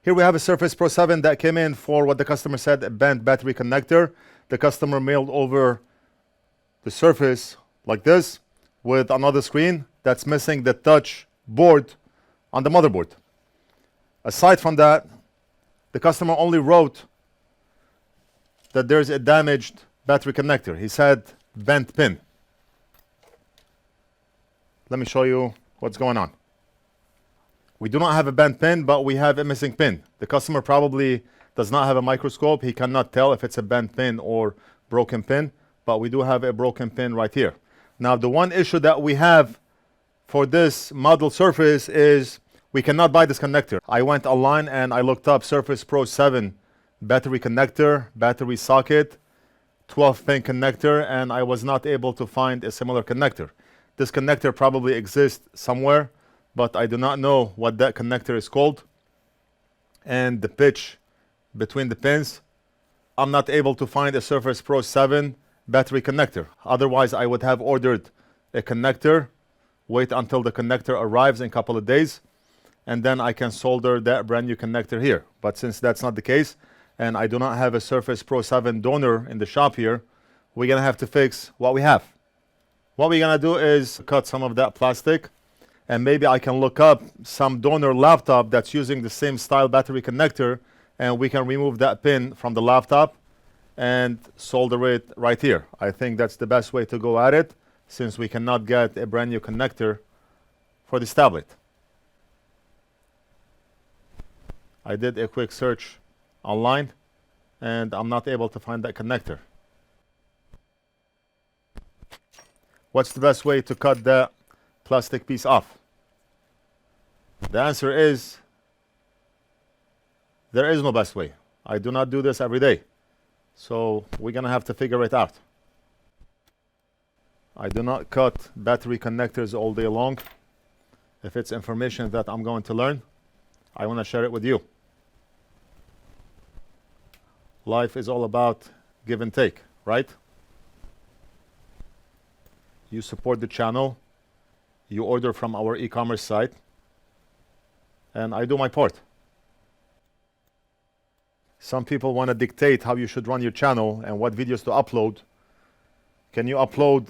Here we have a Surface Pro 7 that came in for what the customer said, a bent battery connector. The customer mailed over the Surface like this with another screen that's missing the touch board on the motherboard. Aside from that, the customer only wrote that there's a damaged battery connector. He said bent pin. Let me show you what's going on. We do not have a bent pin, but we have a missing pin. The customer probably does not have a microscope. He cannot tell if it's a bent pin or broken pin, but we do have a broken pin right here. Now, the one issue that we have for this model Surface is we cannot buy this connector. I went online and I looked up Surface Pro 7 battery connector, battery socket, 12-pin connector, and I was not able to find a similar connector. This connector probably exists somewhere, but I do not know what that connector is called. And the pitch between the pins, I'm not able to find a Surface Pro 7 battery connector. Otherwise, I would have ordered a connector, wait until the connector arrives in a couple of days, and then I can solder that brand new connector here. But since that's not the case, and I do not have a Surface Pro 7 donor in the shop here, we're gonna have to fix what we have. What we're gonna do is cut some of that plastic, and maybe I can look up some donor laptop that's using the same style battery connector, and we can remove that pin from the laptop and solder it right here. I think that's the best way to go at it, since we cannot get a brand new connector for this tablet. I did a quick search online and I'm not able to find that connector. What's the best way to cut that plastic piece off? The answer is there is no best way. I do not do this every day, so we're gonna have to figure it out. I do not cut battery connectors all day long. If it's information that I'm going to learn, I want to share it with you. Life is all about give and take, right? You support the channel, you order from our e-commerce site, and I do my part. Some people want to dictate how you should run your channel and what videos to upload. Can you upload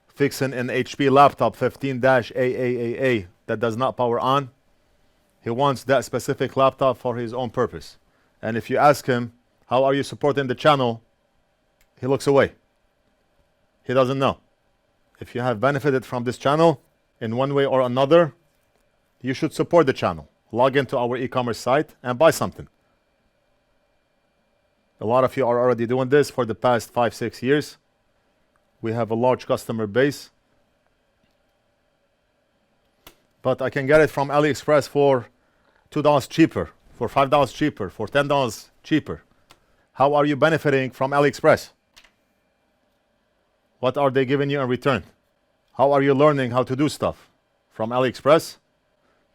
fixing an HP laptop 15-AAAA that does not power on? He wants that specific laptop for his own purpose. And if you ask him, how are you supporting the channel? He looks away. He doesn't know. If you have benefited from this channel in one way or another, you should support the channel. Log into our e-commerce site and buy something. A lot of you are already doing this for the past 5-6 years. We have a large customer base. But I can get it from AliExpress for $2 cheaper, for $5 cheaper, for $10 cheaper. How are you benefiting from AliExpress? What are they giving you in return? How are you learning how to do stuff? From AliExpress?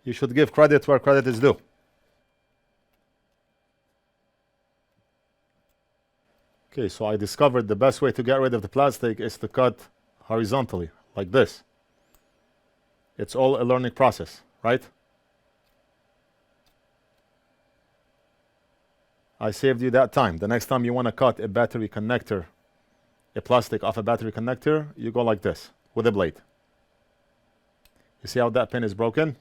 You should give credit where credit is due. Okay, so I discovered the best way to get rid of the plastic is to cut horizontally, like this. It's all a learning process, right? I saved you that time. The next time you want to cut a battery connector, a plastic off a battery connector, you go like this with a blade. You see how that pin is broken?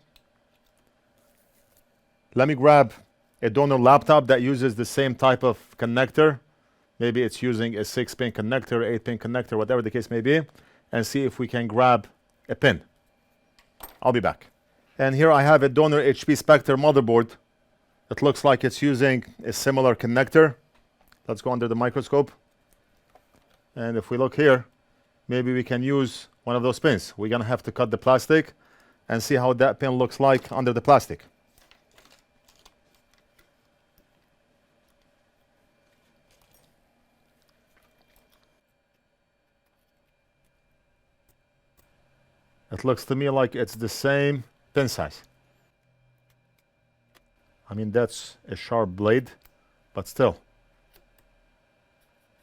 Let me grab a donor laptop that uses the same type of connector. Maybe it's using a 6-pin connector, 8-pin connector, whatever the case may be, and see if we can grab a pin. I'll be back. And here I have a donor HP Spectre motherboard. It looks like it's using a similar connector. Let's go under the microscope. And if we look here, maybe we can use one of those pins. We're gonna have to cut the plastic and see how that pin looks like under the plastic. It looks to me like it's the same pin size. I mean, that's a sharp blade, but still,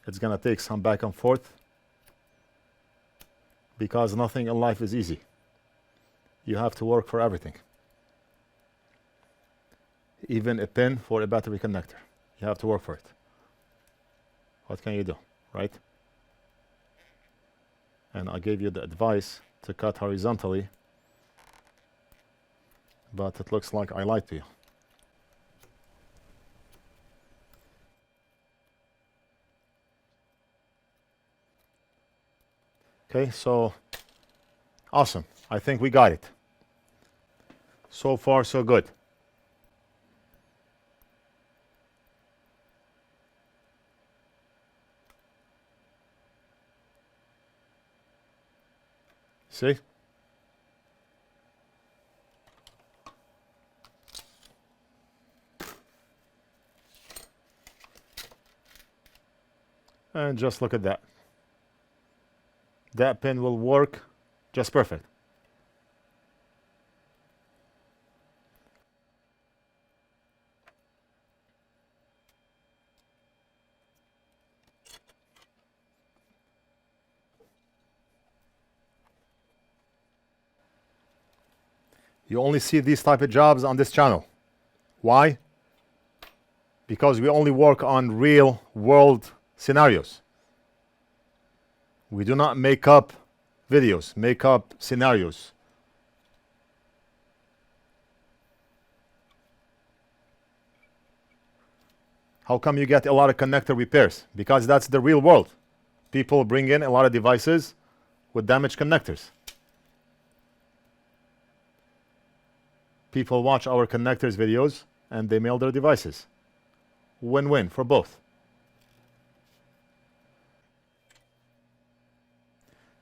it's gonna take some back and forth because nothing in life is easy. You have to work for everything. even a pin for a battery connector. You have to work for it. What can you do, right? And I gave you the advice to cut horizontally, but it looks like I lied to you. Okay, so awesome. I think we got it. So far, so good. See? And just look at that. That pin will work just perfect. You only see these type of jobs on this channel. Why? Because we only work on real world scenarios. We do not make up videos, make up scenarios. How come you get a lot of connector repairs? Because that's the real world. People bring in a lot of devices with damaged connectors. People watch our connectors videos and they mail their devices. Win-win for both.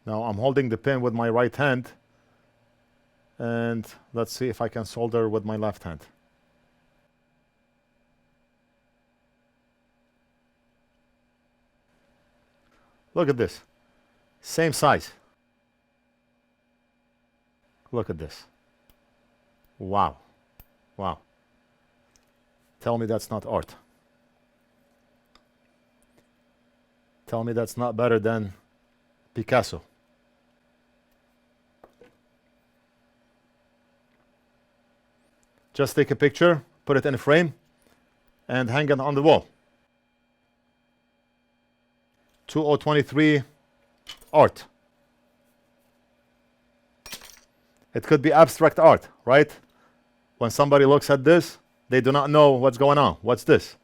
Now I'm holding the pin with my right hand, and let's see if I can solder with my left hand. Look at this. Same size. Look at this. Wow. Wow. Tell me that's not art. Tell me that's not better than Picasso. Just take a picture, put it in a frame, and hang it on the wall. 2023 art. It could be abstract art, right? When somebody looks at this, they do not know what's going on. What's this?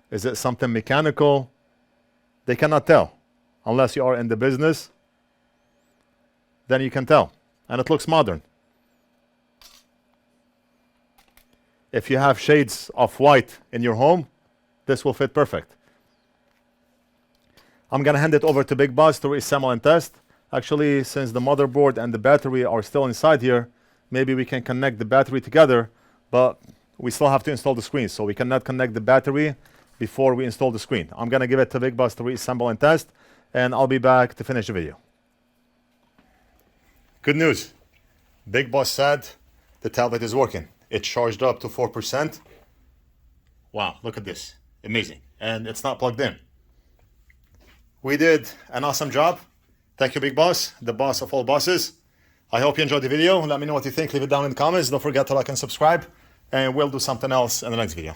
Is it something mechanical? They cannot tell. Unless you are in the business, then you can tell. And it looks modern. If you have shades of white in your home, this will fit perfect. I'm going to hand it over to Big Boss to reassemble and test. Actually, since the motherboard and the battery are still inside here, maybe we can connect the battery together, but we still have to install the screen, so we cannot connect the battery before we install the screen. I'm going to give it to Big Boss to reassemble and test, and I'll be back to finish the video. Good news. Big Boss said the tablet is working. It charged up to 4%. Wow, look at this. Amazing. And it's not plugged in. We did an awesome job. Thank you, Big Boss, the boss of all bosses. I hope you enjoyed the video. Let me know what you think. Leave it down in the comments. Don't forget to like and subscribe. And we'll do something else in the next video.